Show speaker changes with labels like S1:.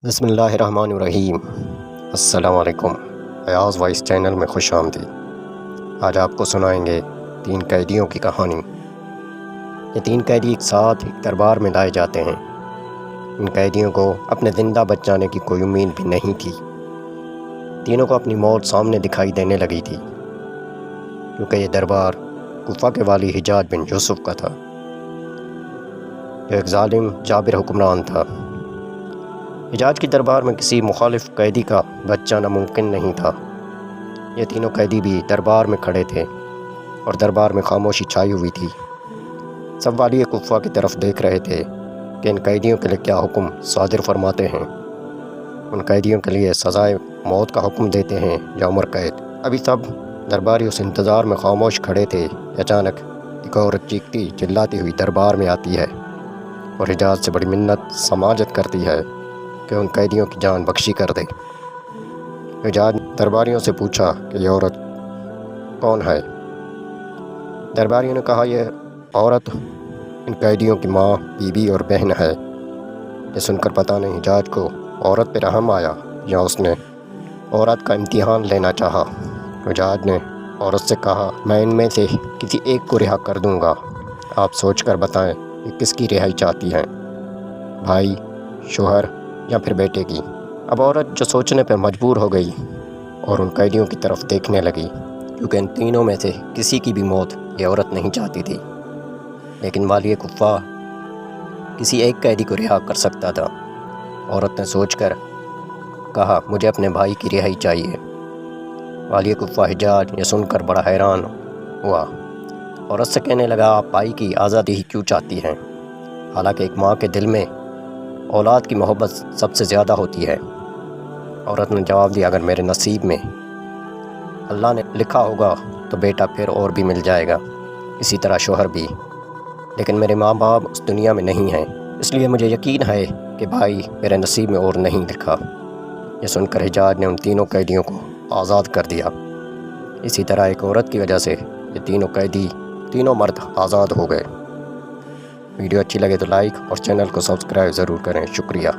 S1: بسم اللہ الرحمن الرحیم۔ السلام علیکم۔ ایاز وائس چینل میں خوش آمدید۔ آج آپ کو سنائیں گے 3 قیدیوں کی کہانی۔ یہ 3 قیدی ایک ساتھ ایک دربار میں لائے جاتے ہیں۔ ان قیدیوں کو اپنے زندہ بچ جانے کی کوئی امید بھی نہیں تھی۔ تینوں کو اپنی موت سامنے دکھائی دینے لگی تھی، کیونکہ یہ دربار کوفہ کے والی حجاج بن یوسف کا تھا، جو ایک ظالم جابر حکمران تھا۔ حجاج کی دربار میں کسی مخالف قیدی کا بچ جانا ممکن نہیں تھا۔ یہ تینوں قیدی بھی دربار میں کھڑے تھے اور دربار میں خاموشی چھائی ہوئی تھی۔ سب والی کوفہ کی طرف دیکھ رہے تھے کہ ان قیدیوں کے لیے کیا حکم صادر فرماتے ہیں۔ ان قیدیوں کے لیے سزائے موت کا حکم دیتے ہیں یا عمر قید۔ ابھی سب درباری اس انتظار میں خاموش کھڑے تھے کہ اچانک ایک عورت چیختی چلاتی ہوئی دربار میں آتی ہے اور حجاج سے بڑی منت سماجت کرتی ہے کہ ان قیدیوں کی جان بخشی کر دے۔ حجاج درباریوں سے پوچھا کہ یہ عورت کون ہے؟ درباریوں نے کہا یہ عورت ان قیدیوں کی ماں، بیوی اور بہن ہے۔ یہ سن کر پتہ نہیں حجاج کو عورت پہ رحم آیا یا اس نے عورت کا امتحان لینا چاہا۔ حجاج نے عورت سے کہا میں ان میں سے کسی ایک کو رہا کر دوں گا، آپ سوچ کر بتائیں کہ کس کی رہائی چاہتی ہیں، بھائی، شوہر یا پھر بیٹے کی۔ اب عورت جو سوچنے پر مجبور ہو گئی اور ان قیدیوں کی طرف دیکھنے لگی، کیونکہ ان تینوں میں سے کسی کی بھی موت یہ عورت نہیں چاہتی تھی، لیکن والی کوفہ کسی ایک قیدی کو رہا کر سکتا تھا۔ عورت نے سوچ کر کہا مجھے اپنے بھائی کی رہائی چاہیے۔ والی کوفہ حجاج یہ سن کر بڑا حیران ہوا۔ عورت سے کہنے لگا آپ بھائی کی آزادی ہی کیوں چاہتی ہیں، حالانکہ ایک ماں کے دل میں اولاد کی محبت سب سے زیادہ ہوتی ہے۔ عورت نے جواب دیا اگر میرے نصیب میں اللہ نے لکھا ہوگا تو بیٹا پھر اور بھی مل جائے گا، اسی طرح شوہر بھی، لیکن میرے ماں باپ اس دنیا میں نہیں ہیں، اس لیے مجھے یقین ہے کہ بھائی میرے نصیب میں اور نہیں لکھا۔ یہ سن کر حجاج نے ان تینوں قیدیوں کو آزاد کر دیا۔ اسی طرح ایک عورت کی وجہ سے یہ تینوں قیدی، تینوں مرد آزاد ہو گئے۔ ویڈیو اچھی لگے تو لائک اور چینل کو سبسکرائب ضرور کریں۔ شکریہ۔